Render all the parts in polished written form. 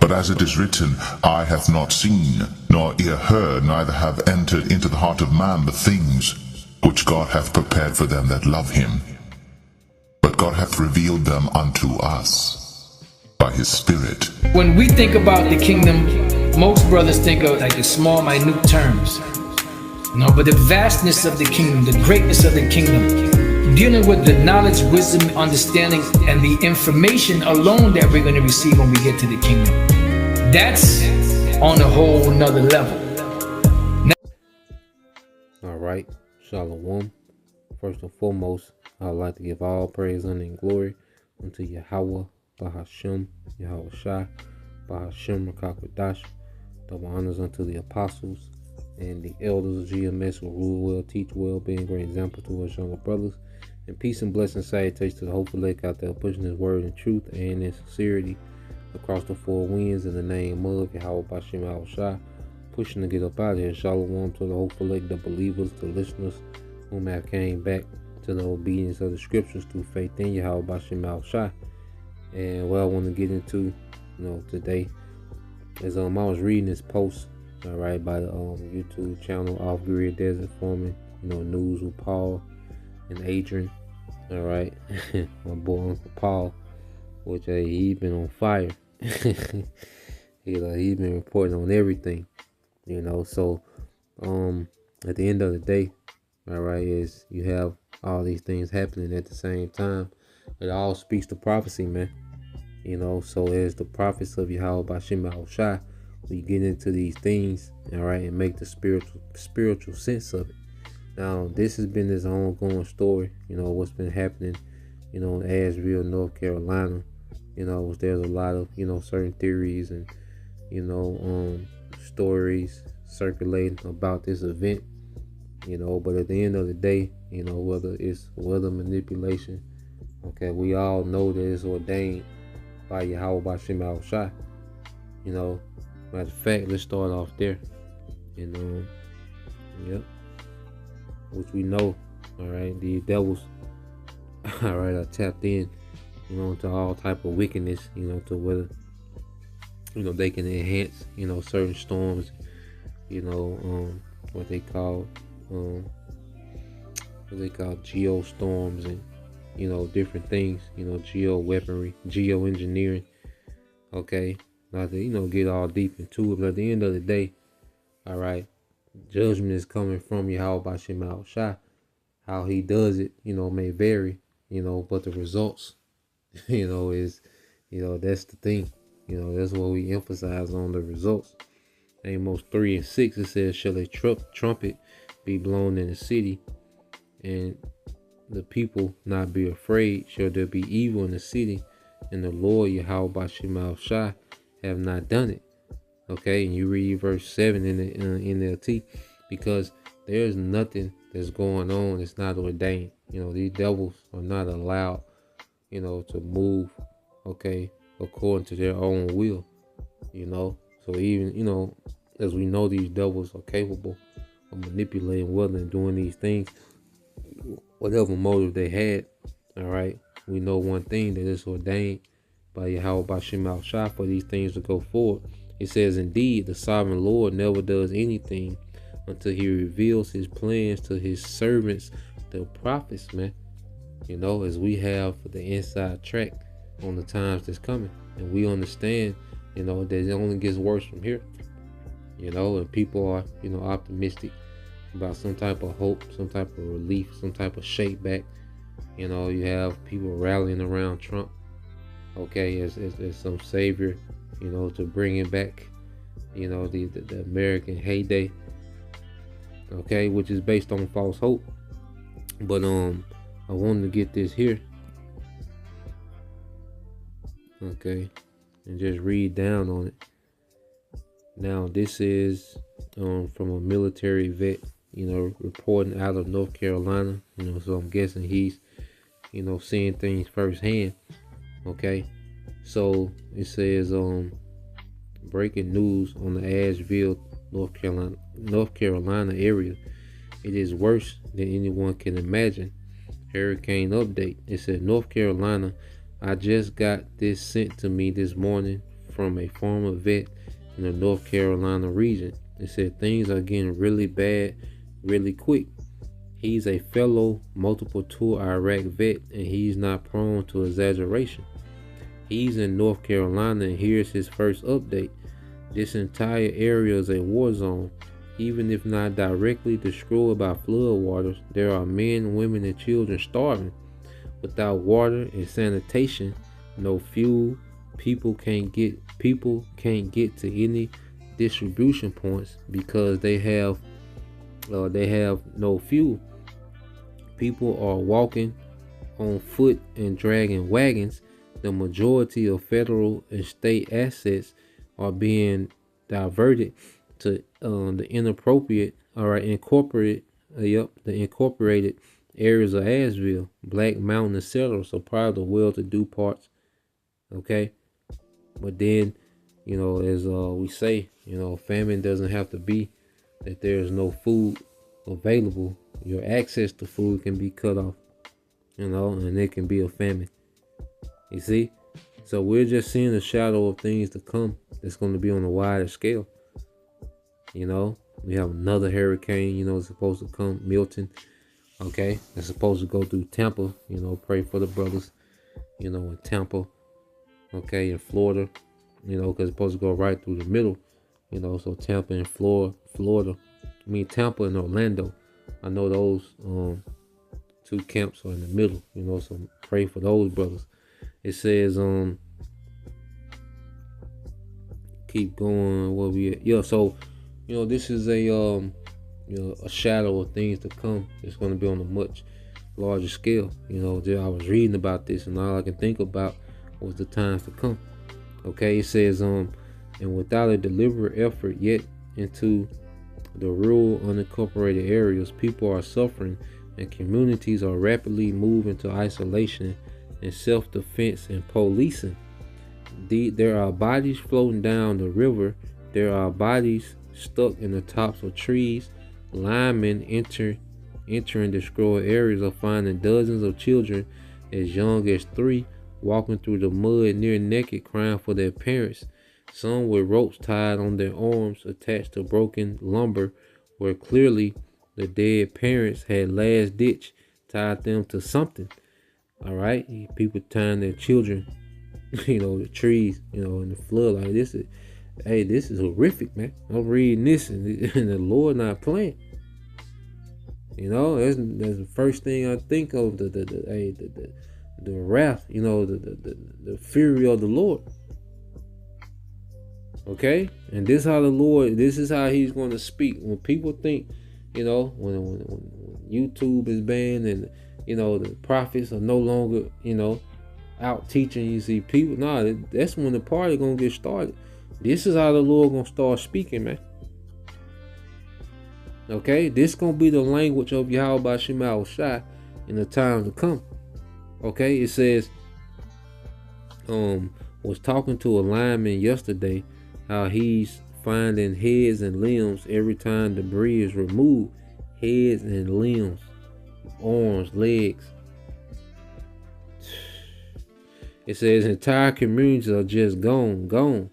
But as it is written, eye hath not seen, nor ear heard, neither have entered into the heart of man the things which God hath prepared for them that love him. But God hath revealed them unto us by his Spirit. When we think about the kingdom, most brothers think of like the small, minute terms. No, but the vastness of the kingdom, the greatness of the kingdom, dealing with the knowledge, wisdom, understanding, and the information alone that we're going to receive when we get to the kingdom. That's on a whole nother level. All right, Shalom. First and foremost, I'd like to give all praise, honor, and glory unto Yahweh, Bahashem, Yahweh Shai, Bahashem, Rakakwadash. Double honors unto the apostles and the elders of GMS who rule well, teach well, being a great example to us younger brothers. And peace and blessing salutations to the hopeful lake out there pushing his word in truth and in sincerity across the four winds in the name of Yahweh Bashem Yahweh Shai, pushing to get up out of here. Shalom to the hopeful lake, the believers, the listeners whom have came back to the obedience of the scriptures through faith in Yahweh Bashem Yahweh Shai. And what I want to get into, today is I was reading this post, all right, by the YouTube channel Off Grid Desert Foreman, news with Paul and Adrian, all right, my boy Uncle Paul, which he's been on fire. He's been reporting on everything, So at the end of the day, all right, is you have all these things happening at the same time. It all speaks to prophecy, man. So as the prophets of Yahweh Bashem Yahweh Shai, we get into these things, all right, and make the spiritual sense of it. Now, this has been this ongoing story, what's been happening, in Asheville, North Carolina. There's a lot of, certain theories and, stories circulating about this event, but at the end of the day, whether it's weather manipulation, okay, we all know that it's ordained by Yahweh Bashem Yahweh Shai. Matter of fact, let's start off there. And which we know, all right, the devils, all right, are tapped in, to all type of wickedness, to whether, they can enhance, certain storms, what they call geostorms and, different things, geo weaponry, geoengineering. Okay, not to, get all deep into it, but at the end of the day, all right, judgment is coming from Yahweh Bashem Yahweh Shai. How he does it, may vary, but the results, is, that's the thing. That's what we emphasize on, the results. Amos 3:6, it says, shall a trumpet be blown in the city, and the people not be afraid? Shall there be evil in the city, and the Lord Yahweh Bashem Yahweh Shai have not done it? Okay, and you read verse 7 in the NLT, because there's nothing that's going on that's not ordained. These devils are not allowed, to move, okay, according to their own will, So even, as we know, these devils are capable of manipulating weather and doing these things, whatever motive they had, all right. We know one thing, that it's ordained by Yahweh Bashem Yahweh Shai for these things to go forward. It says, indeed, the sovereign Lord never does anything until he reveals his plans to his servants, the prophets, man. As we have the inside track on the times that's coming. And we understand, that it only gets worse from here. And people are, optimistic about some type of hope, some type of relief, some type of shake back. You have people rallying around Trump, okay, as some savior, to bring it back, the American heyday, okay, which is based on false hope. But I wanted to get this here, okay, and just read down on it. Now, this is from a military vet, reporting out of North Carolina, so I'm guessing he's, seeing things firsthand. Okay, so it says breaking news on the Asheville, North Carolina area. It is worse than anyone can imagine. Hurricane update. It said, North Carolina, I just got this sent to me this morning from a former vet in the North Carolina region. It said things are getting really bad really quick. He's a fellow multiple tour Iraq vet, and he's not prone to exaggeration. He's in North Carolina, and here's his first update. This entire area is a war zone. Even if not directly destroyed by floodwaters, there are men, women, and children starving. Without water and sanitation, no fuel, people can't get to any distribution points because they have no fuel. People are walking on foot and dragging wagons. The majority of federal and state assets are being diverted to the incorporated areas of Asheville, Black Mountain, etc. So probably the well-to-do parts. Okay, but then, as we say, famine doesn't have to be that there's no food available. Your access to food can be cut off, and it can be a famine. You see? So we're just seeing the shadow of things to come that's going to be on a wider scale. We have another hurricane, it's supposed to come, Milton. Okay? It's supposed to go through Tampa. Pray for the brothers, in Tampa. Okay, in Florida, because it's supposed to go right through the middle. So Tampa and Florida. Tampa and Orlando. I know those two camps are in the middle, so pray for those brothers. It says, keep going, where we at? Yeah, so, this is a shadow of things to come. It's going to be on a much larger scale. I was reading about this, and all I can think about was the times to come. Okay, it says, and without a deliberate effort yet into the rural unincorporated areas, people are suffering, and communities are rapidly moving to isolation and self-defense and policing. There are bodies floating down the river. There are bodies stuck in the tops of trees. Linemen entering destroyed areas are finding dozens of children as young as 3 walking through the mud near naked, crying for their parents. Some with ropes tied on their arms attached to broken lumber, where clearly the dead parents had last ditch tied them to something. All right, people tying their children, the trees, in the flood. Like this is horrific, man. I'm reading this, and the Lord not playing. That's the first thing I think of. The wrath, the fury of the Lord. Okay, and this is how He's going to speak. When people think, when YouTube is banned and the prophets are no longer, out teaching, you see people. That's when the party gonna get started. This is how the Lord gonna start speaking, man. Okay, this gonna be the language of Yahweh Shema Shai in the times to come. Okay, it says, was talking to a lineman yesterday, how he's finding heads and limbs every time debris is removed. Heads and limbs, arms, legs. It says entire communities are just gone.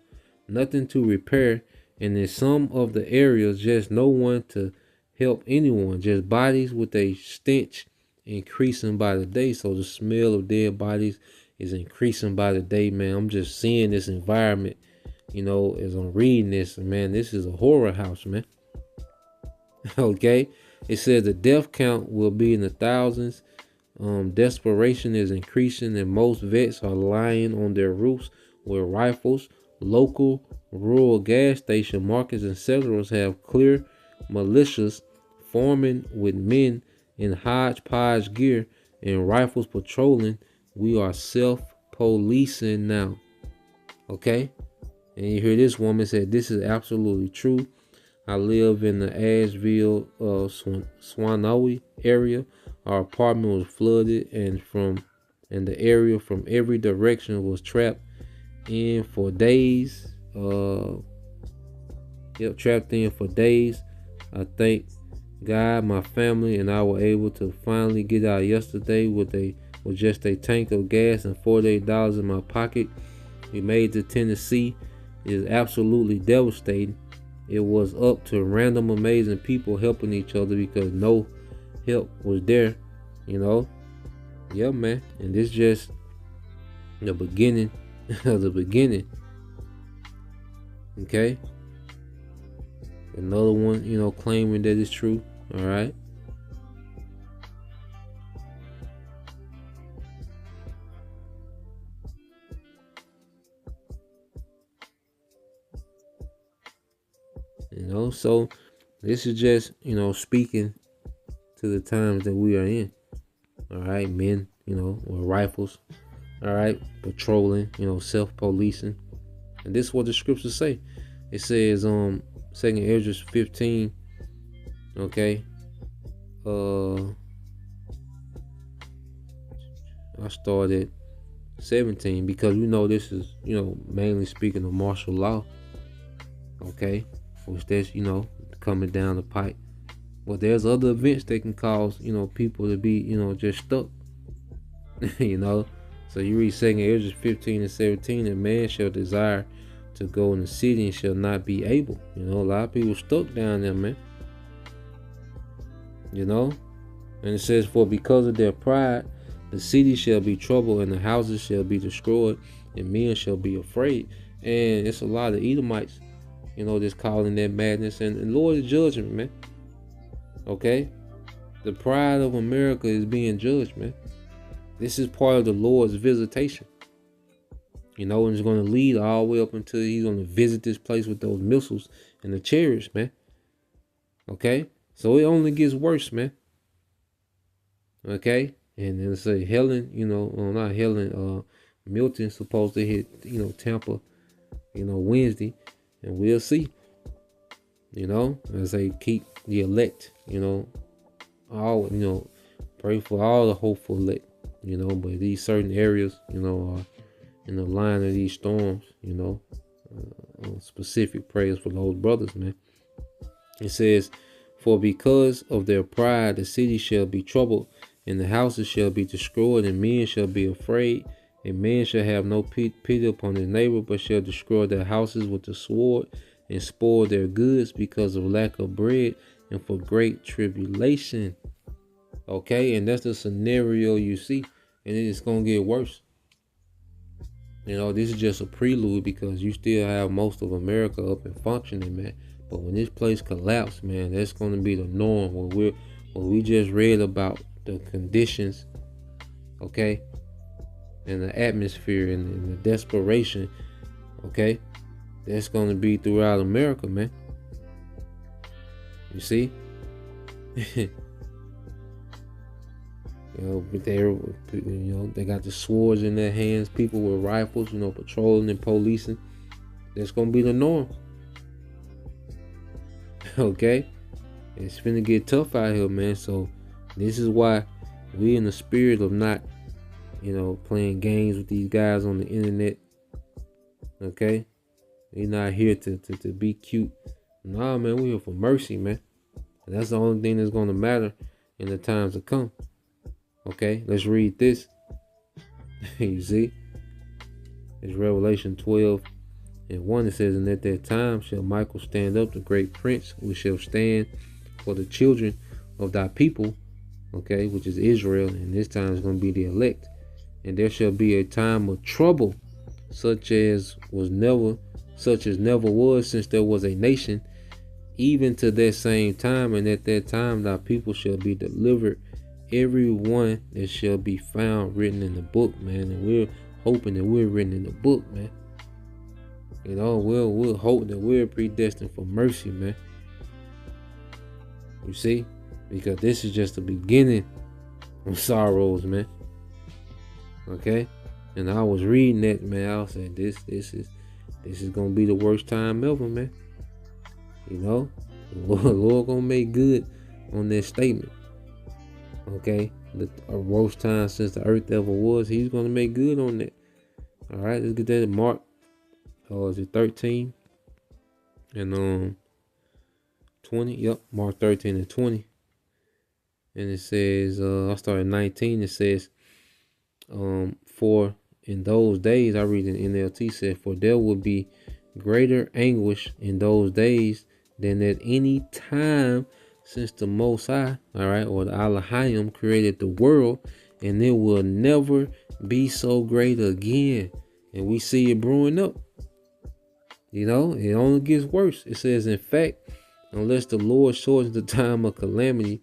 Nothing to repair, and in some of the areas, just no one to help anyone. Just bodies with a stench increasing by the day. So the smell of dead bodies is increasing by the day, man. I'm just seeing this environment, as I'm reading this, man. This is a horror house, man. Okay, it says the death count will be in the thousands. Desperation is increasing, and most vets are lying on their roofs with rifles. Local rural gas station markets and settlers have clear militias forming with men in hodgepodge gear and rifles patrolling. We are self-policing now. Okay? And you hear this woman say, this is absolutely true. I live in the Asheville, Swanoe area. Our apartment was flooded, and the area from every direction was trapped in for days. Trapped in for days. I thank God my family and I were able to finally get out yesterday with just a tank of gas and $48 in my pocket. We made it to Tennessee is absolutely devastating. It was up to random amazing people helping each other because no help was there, you know. Yeah, man. And this just the beginning of the beginning. Okay. Another one, claiming that it's true. All right. So this is just, speaking to the times that we are in. All right, men, with rifles, all right, patrolling, self-policing. And this is what the scriptures say. It says, 2nd Ezra 15, okay, I started 17 because this is, mainly speaking of martial law, okay, which that's, coming down the pipe. But there's other events that can cause, people to be, just stuck. So you read 2nd Ezra 15 and 17, and man shall desire to go in the city and shall not be able. A lot of people stuck down there, man. And it says, for because of their pride, the city shall be troubled and the houses shall be destroyed and men shall be afraid. And it's a lot of Edomites, just calling that madness. And Lord is judgment, man. Okay? The pride of America is being judged, man. This is part of the Lord's visitation. And it's going to lead all the way up until he's going to visit this place with those missiles and the chariots, man. Okay? So it only gets worse, man. Okay? And then say Helen, not Helen, Milton's supposed to hit, Tampa, Wednesday. And we'll see. As they keep the elect, pray for all the hopeful elect, but these certain areas, are in the line of these storms, specific prayers for those brothers, man. It says, for because of their pride, the city shall be troubled, and the houses shall be destroyed, and men shall be afraid. And man shall have no pity upon his neighbor, but shall destroy their houses with the sword, and spoil their goods because of lack of bread, and for great tribulation. Okay, and that's the scenario you see, and it's gonna get worse. This is just a prelude because you still have most of America up and functioning, man. But when this place collapses, man, that's gonna be the norm. Where we just read about the conditions, okay, and the atmosphere and the desperation, okay, that's gonna be throughout America, man. You see. They got the swords in their hands, people with rifles, patrolling and policing. That's gonna be the norm. Okay? It's finna get tough out here, man. So this is why we in the spirit of not, playing games with these guys on the internet. Okay? We're not here to be cute. Nah, man, we're here for mercy, man. And that's the only thing that's gonna matter in the times to come. Okay, let's read this. You see? It's Revelation 12 and 1. It says, and at that time shall Michael stand up, the great prince, which shall stand for the children of thy people, okay, which is Israel, and this time is going to be the elect. And there shall be a time of trouble, such as never was since there was a nation, even to that same time. And at that time thy people shall be delivered, every one that shall be found written in the book, man. And we're hoping that we're written in the book, man. We'll hope that we're predestined for mercy, man. You see? Because this is just the beginning of sorrows, man. Okay? And I was reading that, man. I said, this is gonna be the worst time ever, man. The Lord gonna make good on that statement. Okay, the worst time since the earth ever was. He's gonna make good on that. All right, let's get that. Mark, is it 13 and 20? Yep, Mark 13 and 20. And it says, I start at 19. It says, for in those days, I read in NLT, said, for there will be greater anguish in those days than at any time since the Most High, all right, or the Elohim created the world, and it will never be so great again. And we see it brewing up. You know, it only gets worse. It says, in fact, unless the Lord shortens the time of calamity,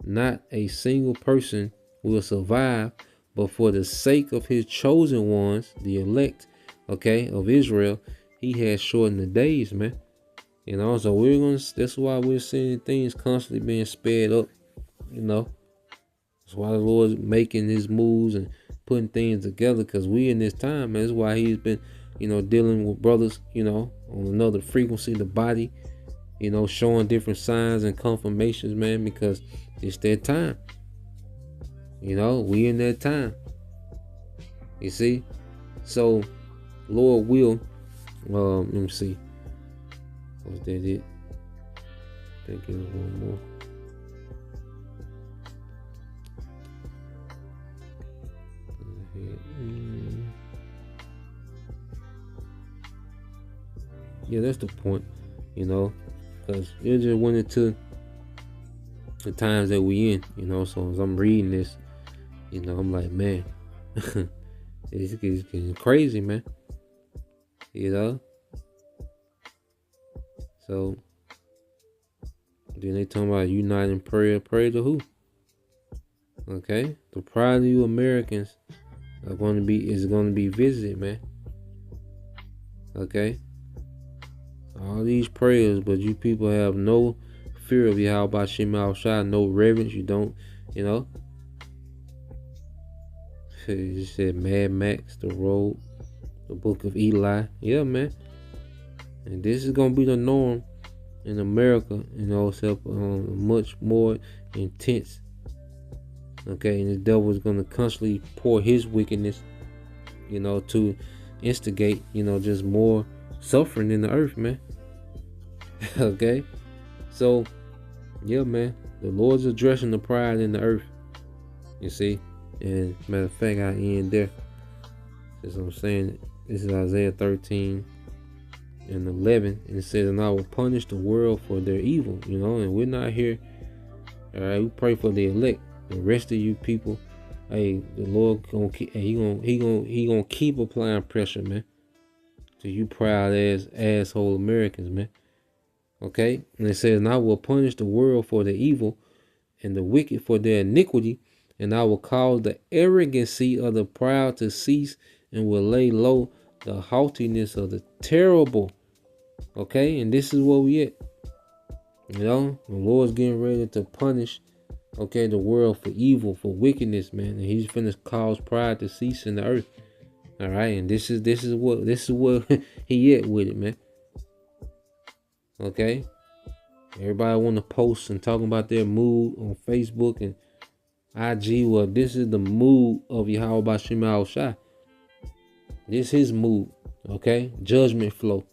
not a single person will survive. But for the sake of his chosen ones, the elect, okay, of Israel, he has shortened the days, man. You know, so that's why we're seeing things constantly being sped up, you know. That's why the Lord's making his moves and putting things together, because we in this time, man. That's why he's been, you know, dealing with brothers, you know, on another frequency, the body, you know, showing different signs and confirmations, man, because it's that time. You know, we in that time. You see? So, Lord will, let me see. Was that it? I think it was one more. Yeah, that's the point, you know, because it just went into the times that we in, you know. So as I'm reading this, you know, I'm like, man, it's getting crazy, man, you know. So then they talking about uniting prayer. Pray to who? Okay, the pride of you Americans is going to be visited, man. Okay, all these prayers, but you people have no fear of Yahweh Shema Shai, no reverence. You don't, you know. It said Mad Max, The Road, the Book of Eli. Yeah, man. And this is gonna be the norm in America, you know, except much more intense. Okay, and the devil is gonna constantly pour his wickedness, you know, to instigate, you know, just more suffering in the earth, man. Okay, so yeah, man, the Lord's addressing the pride in the earth. You see, and matter of fact, I end there. As I'm saying, this is Isaiah 13. And 11, and it says, and I will punish the world for their evil, you know. And we're not here, all right, we pray for the elect. The rest of you people, hey, the Lord gonna keep, he gonna keep applying pressure, man, to you proud ass asshole Americans, man. Okay, and it says, and I will punish the world for their evil and the wicked for their iniquity, and I will cause the arrogancy of the proud to cease, and will lay low the haughtiness of the terrible. Okay, and this is where we at. You know, the Lord's getting ready to punish, okay, the world for evil, for wickedness, man. And he's finna cause pride to cease in the earth. All right, and this is what he at with it, man. Okay, everybody want to post and talking about their mood on Facebook and IG. Well, this is the mood of Yahweh Shema Shai. This is his mood. Okay, judgment flow.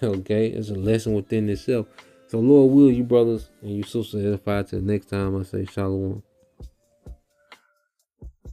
Okay, it's a lesson within itself. So Lord will, you brothers and you sisters edify till next time. I say shalom.